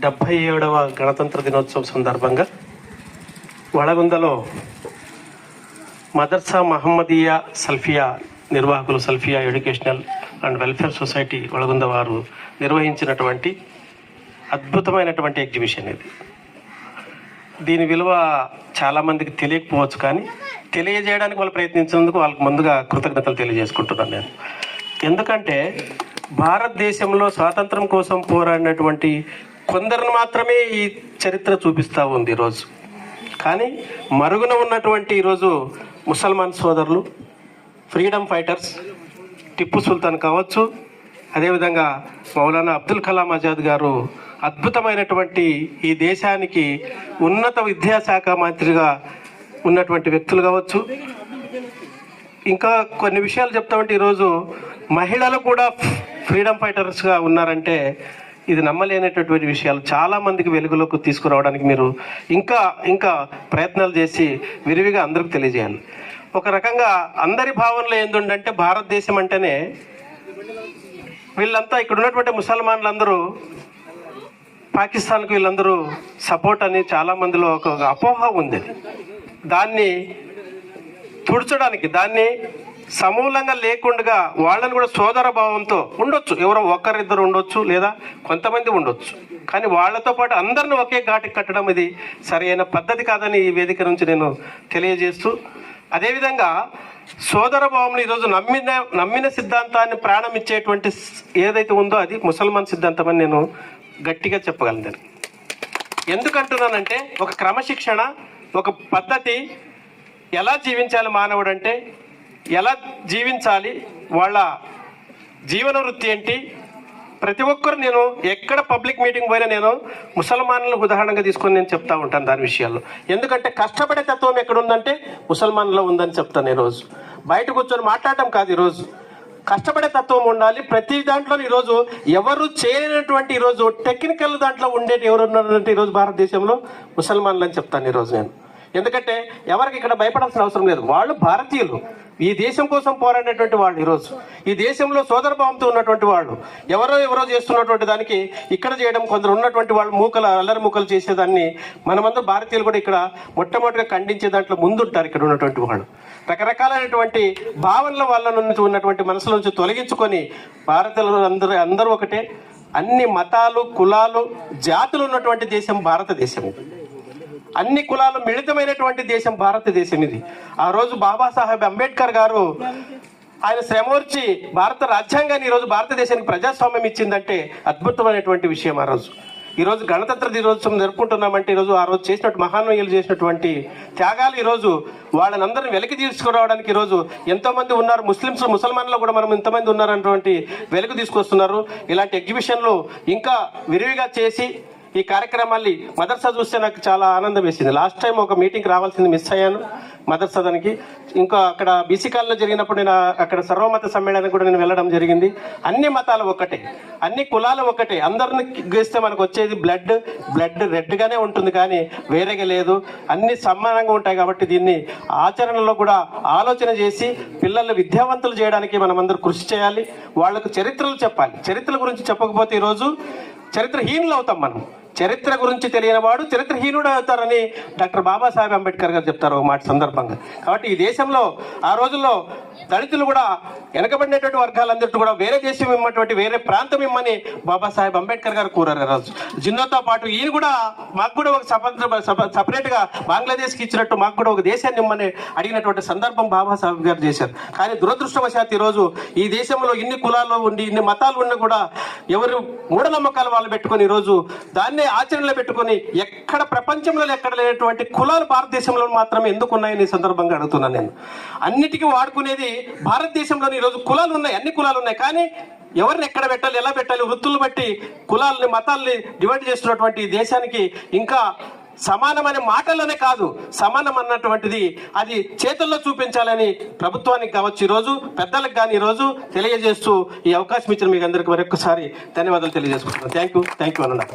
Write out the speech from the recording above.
డెబ్భై 77వ గణతంత్ర దినోత్సవం సందర్భంగా వడగుందలో మదర్సా మహమ్మదియా సల్ఫియా నిర్వాహకులు Salafia educational and welfare society వడగుంద వారు నిర్వహించినటువంటి అద్భుతమైనటువంటి ఎగ్జిబిషన్ ఇది. దీని విలువ చాలామందికి తెలియకపోవచ్చు, కానీ తెలియజేయడానికి వాళ్ళు ప్రయత్నించినందుకు వాళ్ళకి ముందుగా కృతజ్ఞతలు తెలియజేసుకుంటున్నాను నేను. ఎందుకంటే భారతదేశంలో స్వాతంత్రం కోసం పోరాడినటువంటి కొందరిని మాత్రమే ఈ చరిత్ర చూపిస్తూ ఉంది ఈరోజు. కానీ మరుగున ఉన్నటువంటి ఈరోజు ముసల్మాన్ సోదరులు, ఫ్రీడమ్ ఫైటర్స్, టిప్పు సుల్తాన్ కావచ్చు, అదేవిధంగా మౌలానా అబ్దుల్ కలాం ఆజాద్ గారు అద్భుతమైనటువంటి ఈ దేశానికి ఉన్నత విద్యాశాఖ మంత్రిగా ఉన్నటువంటి వ్యక్తులు కావచ్చు. ఇంకా కొన్ని విషయాలు చెప్తామంటే ఈరోజు మహిళలు కూడా ఫ్రీడమ్ ఫైటర్స్గా ఉన్నారంటే ఇది నమ్మలేనటువంటి విషయాలు. చాలామందికి వెలుగులోకి తీసుకురావడానికి మీరు ఇంకా ప్రయత్నాలు చేసి విరివిగా అందరికీ తెలియజేయాలి. ఒక రకంగా అందరి భావనలో ఏంటంటే భారతదేశం అంటేనే వీళ్ళంతా ఇక్కడ ఉన్నటువంటి ముసల్మాన్లందరూ పాకిస్తాన్కు వీళ్ళందరూ సపోర్ట్ అని చాలామందిలో ఒక అపోహ ఉంది. దాన్ని తుడ్చడానికి, దాన్ని సమూలంగా లేకుండా వాళ్ళని కూడా సోదర భావంతో ఉండొచ్చు, ఎవరో ఒక్కరిద్దరు ఉండొచ్చు, లేదా కొంతమంది ఉండొచ్చు, కానీ వాళ్ళతో పాటు అందరిని ఒకే ఘాటికి కట్టడం ఇది సరైన పద్ధతి కాదని ఈ వేదిక నుంచి నేను తెలియజేస్తూ, అదేవిధంగా సోదర భావంలో ఈరోజు నమ్మిన సిద్ధాంతాన్ని ప్రాణం ఇచ్చేటువంటి ఏదైతే ఉందో అది ముసల్మాన్ సిద్ధాంతం అని నేను గట్టిగా చెప్పగలను. ఎందుకంటున్నానంటే ఒక క్రమశిక్షణ, ఒక పద్ధతి, ఎలా జీవించాలి మానవుడు అంటే ఎలా జీవించాలి, వాళ్ళ జీవన వృత్తి ఏంటి, ప్రతి ఒక్కరు నేను ఎక్కడ పబ్లిక్ మీటింగ్ పోయినా నేను ముసల్మాన్లను ఉదాహరణగా తీసుకొని నేను చెప్తా ఉంటాను దాని విషయాల్లో. ఎందుకంటే కష్టపడే తత్వం ఎక్కడుందంటే ముసల్మాన్లో ఉందని చెప్తాను. ఈరోజు బయట కూర్చొని మాట్లాడటం కాదు, ఈరోజు కష్టపడే తత్వం ఉండాలి ప్రతి దాంట్లో. ఈరోజు ఎవరు చేయలేనటువంటి ఈరోజు టెక్నికల్ దాంట్లో ఉండేటి ఎవరు ఉన్నారంటే ఈరోజు భారతదేశంలో ముసల్మాన్లు అని చెప్తాను ఈరోజు నేను. ఎందుకంటే ఎవరికి ఇక్కడ భయపడాల్సిన అవసరం లేదు. వాళ్ళు భారతీయులు, ఈ దేశం కోసం పోరాడినటువంటి వాళ్ళు, ఈరోజు ఈ దేశంలో సోదరభావంతో ఉన్నటువంటి వాళ్ళు. ఎవరో చేస్తున్నటువంటి దానికి ఇక్కడ చేయడం, కొందరు ఉన్నటువంటి వాళ్ళు అల్లరి మూకలు చేసేదాన్ని మనమందరూ భారతీయులు కూడా ఇక్కడ మొట్టమొదటిగా ఖండించే దాంట్లో ముందుంటారు. ఇక్కడ ఉన్నటువంటి వాళ్ళు రకరకాలైనటువంటి భావనల వాళ్ళ నుంచి ఉన్నటువంటి మనసుల నుంచి తొలగించుకొని భారతీయులు అందరూ ఒకటే, అన్ని మతాలు, కులాలు, జాతులు ఉన్నటువంటి దేశం భారతదేశం ఇది. అన్ని కులాలు మిళితమైనటువంటి దేశం భారతదేశం ఇది. ఆ రోజు బాబాసాహెబ్ అంబేద్కర్ గారు ఆయన శ్రమోర్చి భారత రాజ్యాంగాన్ని ఈరోజు భారతదేశానికి ప్రజాస్వామ్యం ఇచ్చిందంటే అద్భుతమైనటువంటి విషయం. ఆ రోజు ఈరోజు గణతంత్ర దినోత్సవం జరుపుకుంటున్నామంటే ఈరోజు ఆ రోజు చేసినట్టు మహానీయులు చేసినటువంటి త్యాగాలు ఈరోజు వాళ్ళని అందరినీ వెలికి తీసుకురావడానికి ఈరోజు ఎంతోమంది ఉన్నారు. ముసల్మాన్లో కూడా మనం ఎంతమంది ఉన్నారన్నటువంటి వెలుగు తీసుకొస్తున్నారు. ఇలాంటి ఎగ్జిబిషన్లు ఇంకా విరివిగా చేసి ఈ కార్యక్రమాన్ని మదర్సా చూస్తే నాకు చాలా ఆనందం వేసింది. లాస్ట్ టైం ఒక మీటింగ్కి రావాల్సింది మిస్ అయ్యాను మదర్సా దానికి. ఇంకా అక్కడ బీసీ కాలంలో జరిగినప్పుడు నేను అక్కడ సర్వమత సమ్మేళనానికి కూడా నేను వెళ్ళడం జరిగింది. అన్ని మతాలు ఒక్కటే, అన్ని కులాలు ఒక్కటే. అందరిని గేస్తే మనకు వచ్చేది బ్లడ్ రెడ్గానే ఉంటుంది, కానీ వేరేగా లేదు. అన్ని సమానంగా ఉంటాయి. కాబట్టి దీన్ని ఆచరణలో కూడా ఆలోచన చేసి పిల్లల్ని విద్యావంతులు చేయడానికి మనం అందరూ కృషి చేయాలి. వాళ్లకు చరిత్రలు చెప్పాలి. చరిత్ర గురించి చెప్పకపోతే ఈరోజు చరిత్రహీనులు అవుతాం మనం. చరిత్ర గురించి తెలియని వాడు చరిత్రహీనుడు అవుతారని డాక్టర్ బాబాసాహెబ్ అంబేద్కర్ గారు చెప్తారు ఒక మాట సందర్భంగా. కాబట్టి ఈ దేశంలో ఆ రోజుల్లో దళితులు కూడా, వెనకబడినటువంటి వర్గాలందరికీ కూడా వేరే దేశం ఇమ్మటువంటి, వేరే ప్రాంతం ఇమ్మని బాబాసాహెబ్ అంబేద్కర్ గారు కోరారు. రోజు జిన్నోతో పాటు ఈయన కూడా మాకు కూడా ఒక సపరేట్గా బంగ్లాదేశ్కి ఇచ్చినట్టు మాకు కూడా ఒక దేశాన్ని ఇమ్మని అడిగినటువంటి సందర్భం బాబాసాహెబ్ గారు చేశారు. కానీ దురదృష్టవశాత్తు ఈరోజు ఈ దేశంలో ఇన్ని కులాలు ఉండి, ఇన్ని మతాలు ఉన్నా కూడా ఎవరు మూఢనమ్మకాలు వాళ్ళు పెట్టుకొని ఈరోజు దాన్ని ఆచరణలో పెట్టుకొని ఎక్కడ ప్రపంచంలో ఎక్కడ లేనటువంటి కులాలు భారతదేశంలో మాత్రమే ఎందుకు ఉన్నాయని సందర్భంగా అడుగుతున్నాను నేను. అన్నిటికీ వాడుకునేది భారతదేశంలోని ఈరోజు కులాలు ఉన్నాయి, అన్ని కులాలు ఉన్నాయి, కానీ ఎవరిని ఎక్కడ పెట్టాలి, ఎలా పెట్టాలి, వృత్తులు బట్టి కులాలని, మతాల్ని డివైడ్ చేస్తున్నటువంటి దేశానికి ఇంకా సమానమైన మాటలనే కాదు, సమానం అన్నటువంటిది అది చేతుల్లో చూపించాలని ప్రభుత్వానికి కావచ్చు, ఈరోజు పెద్దలకు కానీ ఈరోజు తెలియజేస్తూ ఈ అవకాశం ఇచ్చిన మీకు అందరికీ మరొకసారి ధన్యవాదాలు తెలియజేసుకుంటున్నాను. థ్యాంక్ యూ అన్న.